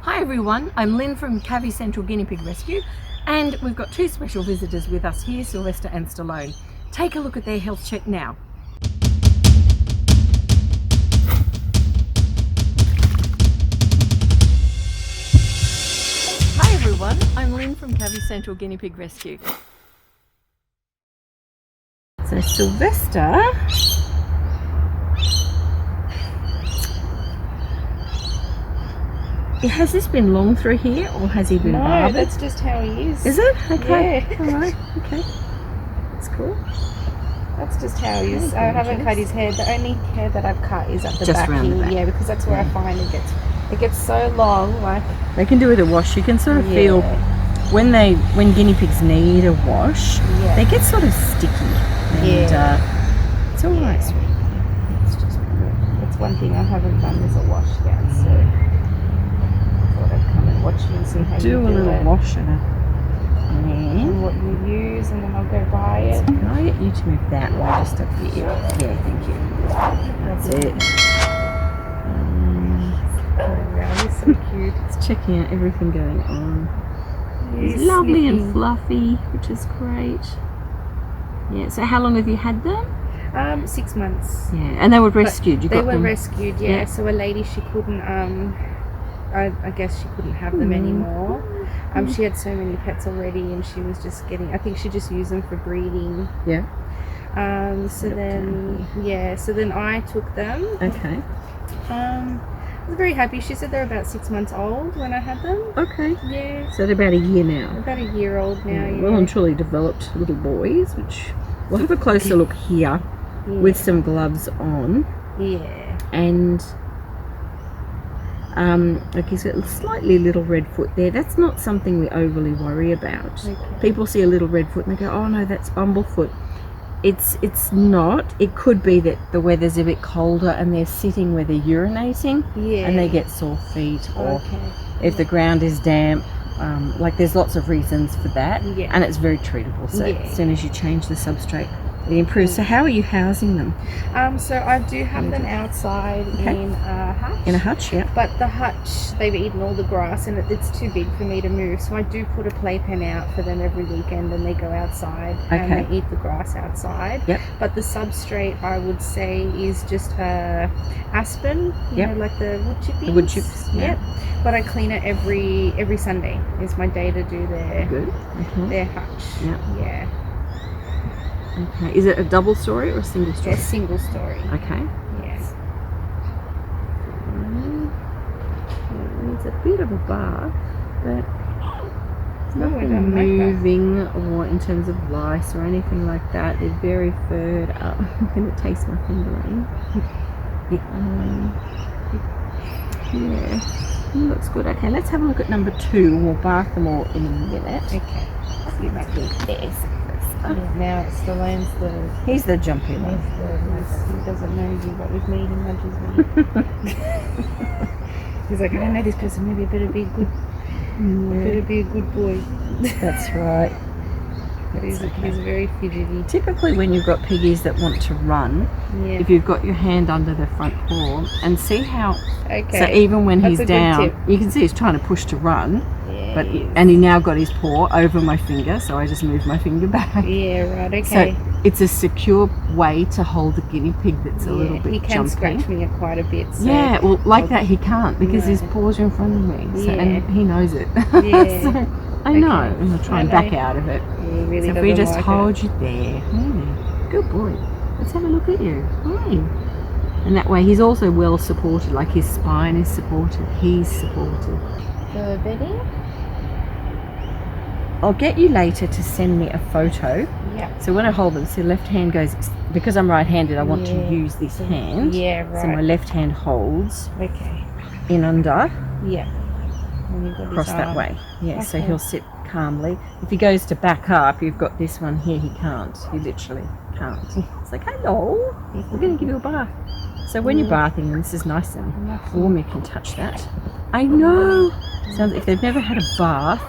Hi everyone, I'm Lynn from Cavy Central Guinea Pig Rescue, and we've got two special visitors with us here, Sylvester and Stalone. Take a look at their health check now. Hi everyone, I'm Lynn from Cavy Central Guinea Pig Rescue. So Sylvester has this been long through here, or has he been barbered? No, that's just how he is. Is it? Okay. Yeah. Alright, okay. That's cool. That's just how he is. Okay, I haven't gorgeous. cut his hair. The only hair that I've cut is up the Just back around the here. back. Yeah, because that's where I find it gets so long. Like They can do with a wash. You can sort of feel when guinea pigs need a wash, they get sort of sticky. And it's alright. It's just that's one thing I haven't done is a wash yet. So I thought I'd come and watch you and see how Do you a do little it. wash and And what you use, and then I'll go buy it. Can I get you to move that one just up here? Yeah, thank you. That's it. He's so cute. It's checking out everything going on. He's lovely sniffing. and fluffy, which is great. Yeah, so how long have you had them? 6 months. Yeah, and they were rescued. You They got were them. rescued, yeah. Yeah. So a lady, she couldn't, I guess she couldn't have them anymore. She had so many pets already, and she was just I think she just used them for breeding. Yeah. So then I took them. Okay. I was very happy. She said they're about 6 months old when I had them. Okay. Yeah. So they're about a year now. About a year old now, yeah. Well and truly developed little boys, which we'll have a closer look here with some gloves on. Yeah. And like he's got a slightly little red foot there. That's not something we overly worry about. Okay. People see a little red foot and they go, oh no, that's bumblefoot. It's not. It could be that the weather's a bit colder and they're sitting where they're urinating and they get sore feet, or if the ground is damp. Like there's lots of reasons for that, and it's very treatable. So as soon as you change the substrate, it improves. So how are you housing them? So I do have them outside in a hutch. In a hutch, yeah. But the hutch, they've eaten all the grass and it's too big for me to move. So I do put a playpen out for them every weekend, and they go outside and they eat the grass outside. Yep. But the substrate, I would say, is just aspen, you know, like the wood chippings. The wood chips. Yep. But I clean it every Sunday. Is my day to do their hutch. Yeah. Okay. Is it a double story or a single story? A single story. Okay. Yes. It's a bit of a bath, but it's nothing moving or in terms of lice or anything like that. They're very furred up. I'm going to taste my fingering. Yeah, looks good. Okay, let's have a look at number 2. We'll bath them all in a minute. Okay. You might be there. Now it's Stalone's He's the jumpy one. He doesn't know you, but with me he nudges me. He's like, I don't know this person, maybe I better be good. Better be a good boy. That's right. But he's very fidgety. Typically when you've got piggies that want to run, if you've got your hand under their front paw, and see how, so even when he's down, you can see he's trying to push to run, but and he now got his paw over my finger, so I just moved my finger back. Yeah, right, okay. So it's a secure way to hold the guinea pig that's a little bit he can jumpy. scratch me quite a bit. So yeah, well like that he can't, because his paws are in front of me, so, and he knows it. Yeah. So, I know, and I'll try and back out of it. He really So if we just like hold you there. Good boy. Let's have a look at you. Hi. And that way he's also well supported, like his spine is supported, he's supported. The bedding? I'll get you later to send me a photo. Yeah. So when I hold them, so left hand goes, because I'm right-handed, I want to use this hand. Yeah, right. So my left hand holds Okay. in under. Yeah. Across that way. Yeah, so he'll sit calmly. If he goes to back up, you've got this one here, he can't. He literally can't. It's like, hello, we're going to give you a bath. So when you're bathing, and this is nice and warm, you can touch that. I know. Sounds if they've never had a bath.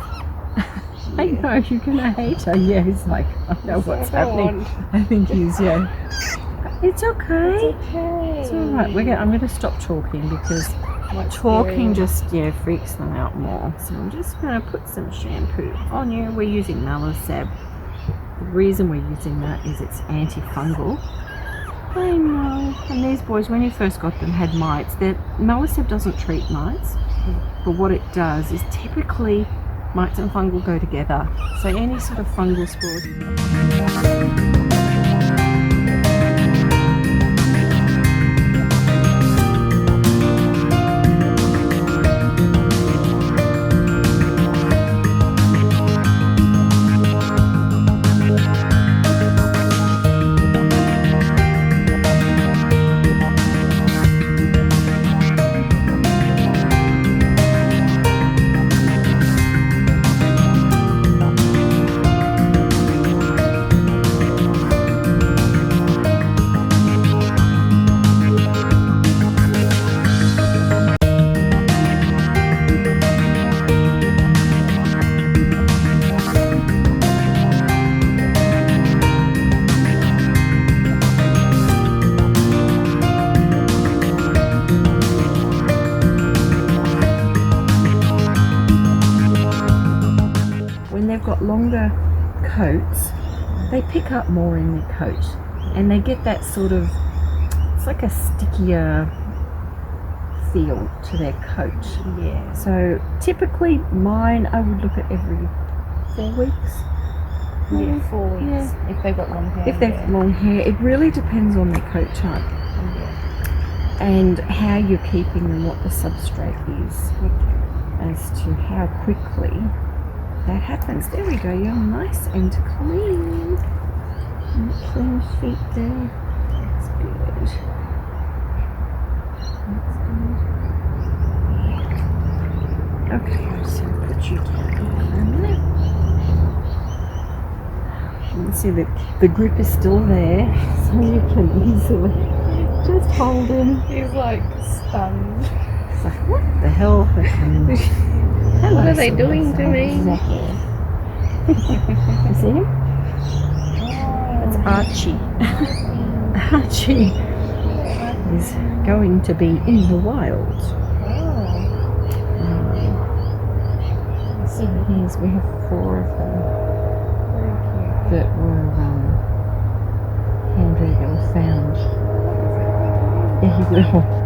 I know, you're going to hate her. Yeah, he's like, I know what's happening. I think he's, It's okay. It's okay. It's all right. I'm going to stop talking because talking just freaks them out more. So I'm just going to put some shampoo on you. We're using Malaseb. The reason we're using that is it's antifungal. I know. And these boys, when you first got them, had mites. Malaseb doesn't treat mites, but what it does is typically mites and fungal go together. So any sort of fungal spores. Got longer coats, they pick up more in their coat and they get that sort of, it's like a stickier feel to their coat. Yeah. So typically mine, I would look at every 4 weeks. Yeah, 4 weeks. Yeah. If they've got long hair. If they've long hair, it really depends on their coat type. Yeah. And how you're keeping them, what the substrate is, as to how quickly that happens. There we go, you're nice and clean. And clean feet there. That's good. That's good. Okay, I'm just going to put you down here for a minute. You can see that the grip is still there, so you can easily just hold him. He's like stunned. It's like, what the hell? Hello, what are they doing to me? You see him? That's Archie. Archie is going to be in the wild. So we have 4 of them that were handed or found. Yeah, he will.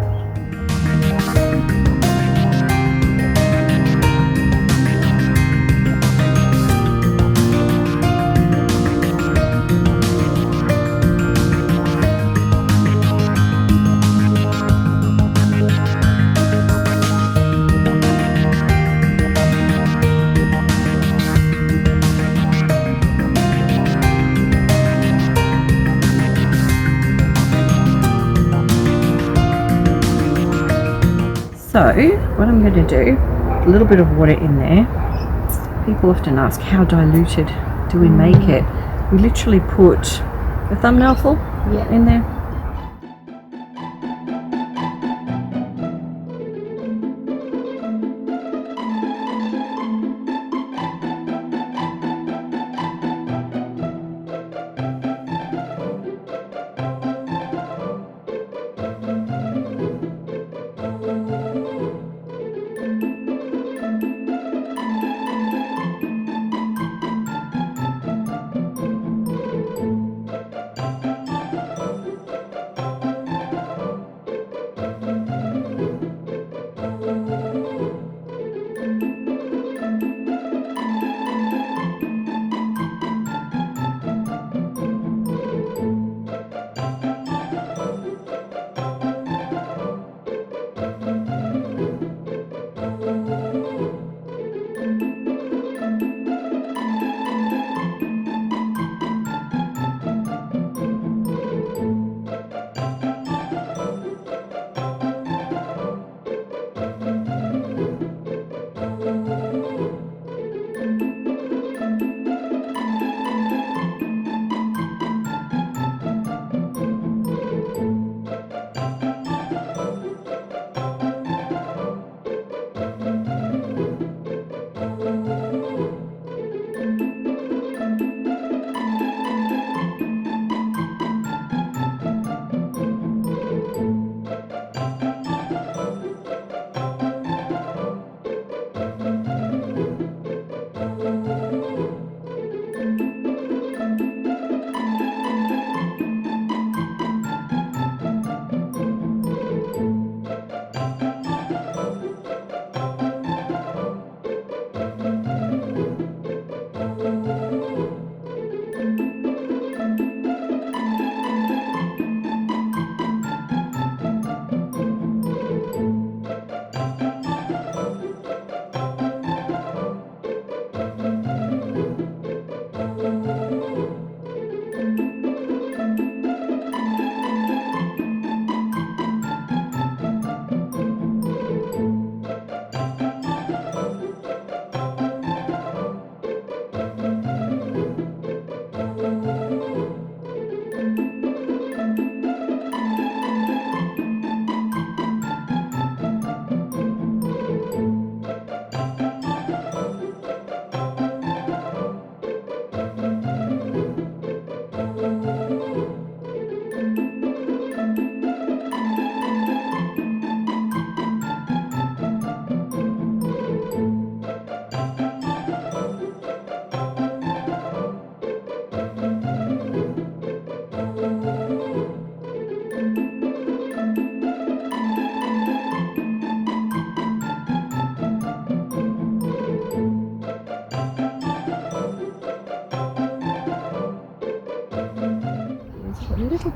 So what I'm going to do, a little bit of water in there. People often ask, how diluted do we make it? We literally put a thumbnail full in there.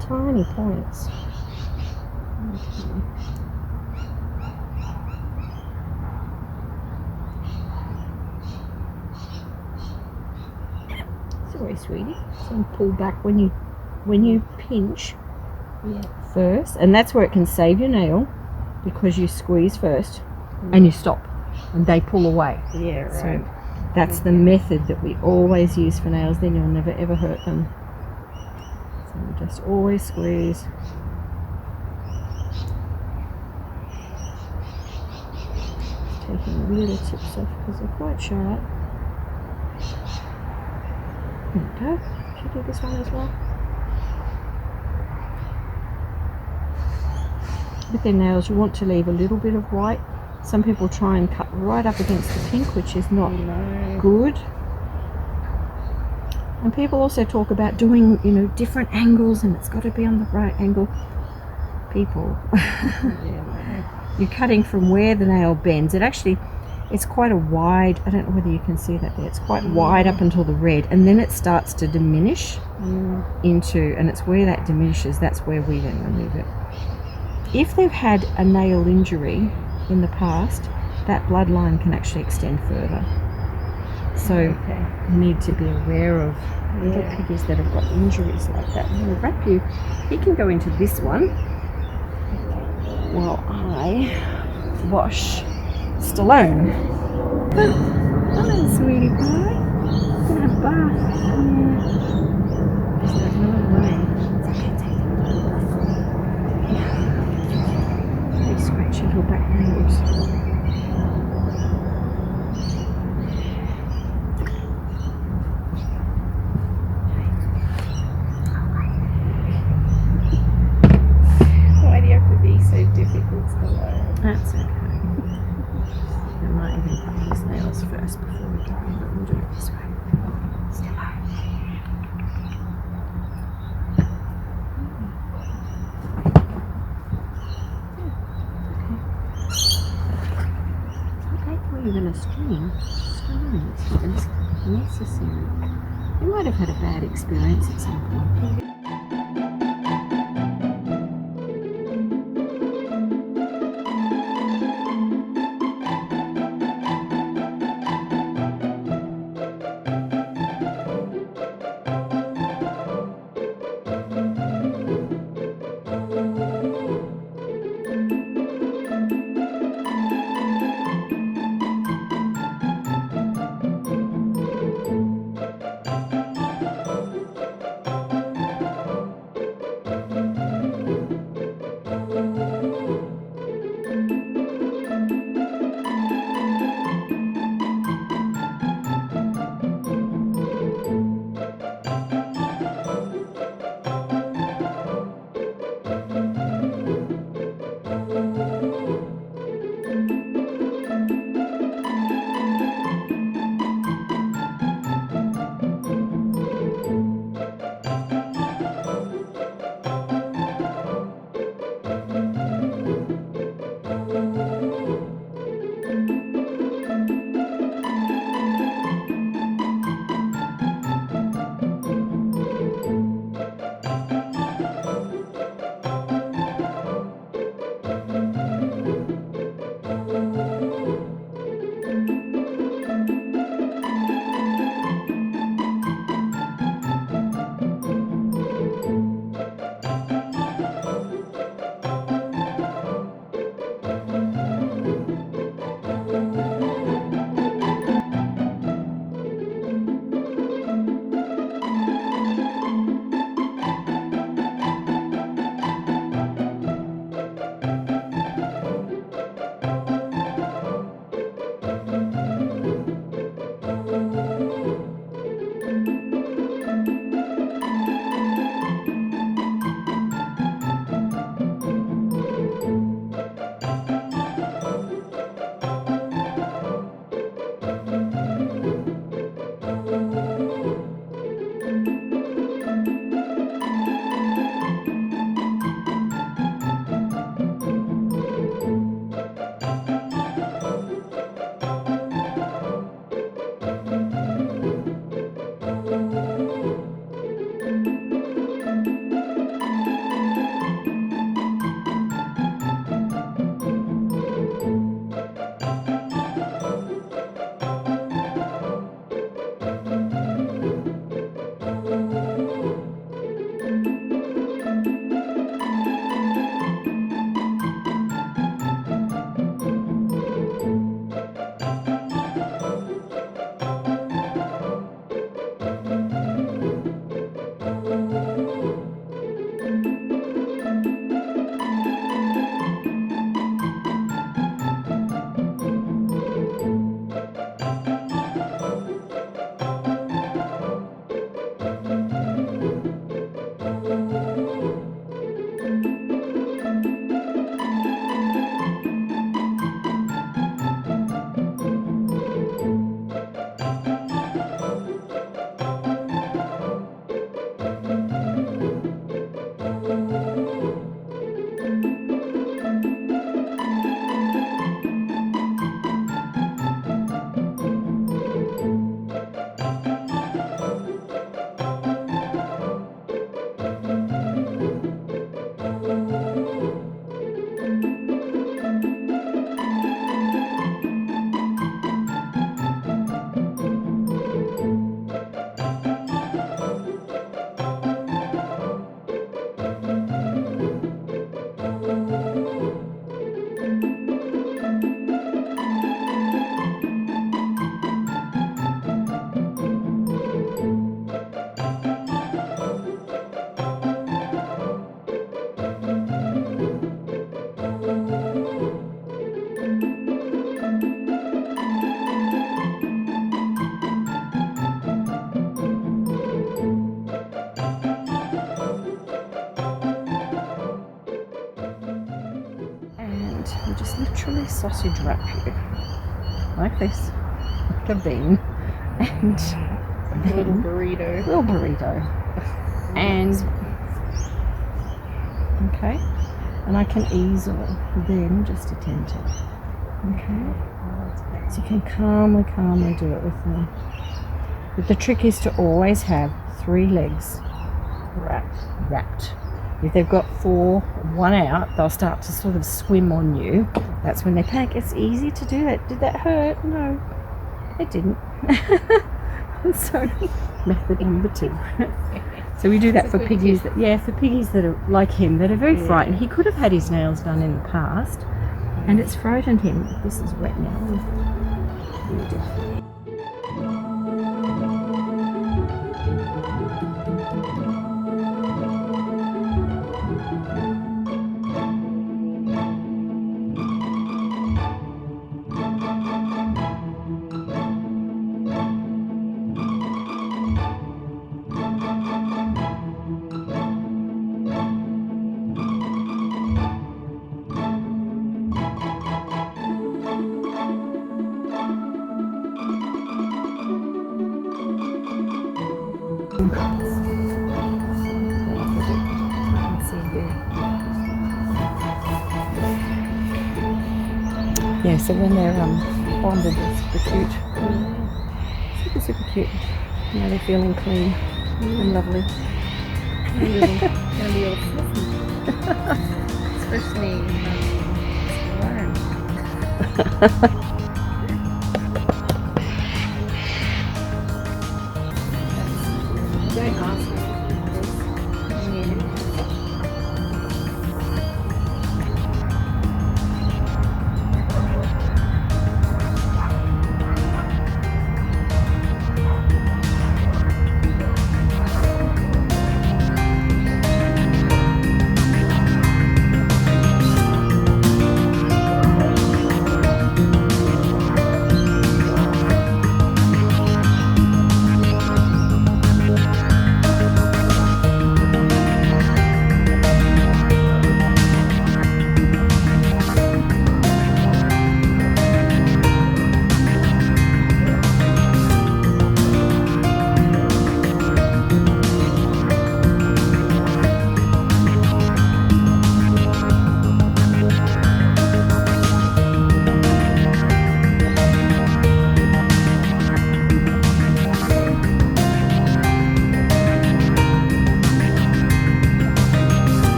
tiny points. Sorry, sweetie. So pull back when you pinch first, and that's where it can save your nail, because you squeeze first and you stop, and they pull away. Yeah, right. So that's the method that we always use for nails. Then you'll never ever hurt them. So we just always squeeze. Taking the little tips off because they're quite sharp. There we go. Should I do this one as well? With their nails, you want to leave a little bit of white. Some people try and cut right up against the pink, which is not good. And people also talk about doing, you know, different angles, and it's got to be on the right angle. People, you're cutting from where the nail bends. It's quite a wide, I don't know whether you can see that there, it's quite wide up until the red, and then it starts to diminish into, and it's where that diminishes, that's where we then remove it. If they've had a nail injury in the past, that bloodline can actually extend further. So you need to be aware of little piggies that have got injuries like that. I'm going to wrap you. You can go into this one while I wash Stallone. Hello, sweetie pie. I'm going to have a bath. There's no way. Very scratchy little back nails. That's okay. I might even cut his nails first before we go in, but we'll do it this way. Still hard. Okay, well, you're going to string. It's necessary. You might have had a bad experience at some point. sausage wrap you like this, like a bean, and a little burrito. Little burrito. And okay, and I can easily then just attend to it. Okay, so you can calmly do it with them. But the trick is to always have 3 legs wrapped. If they've got 4, 1 out, they'll start to sort of swim on you. That's when they panic. It's easy to do it. Did that hurt? No, it didn't. So, method number 2. So we do that for piggies for piggies that are like him, that are very frightened. He could have had his nails done in the past, and it's frightened him. This is wet now. Yeah, so when they're bonded, they're super cute. Super cute. Now they're feeling clean and lovely. Gonna be all fluffy. Especially warm.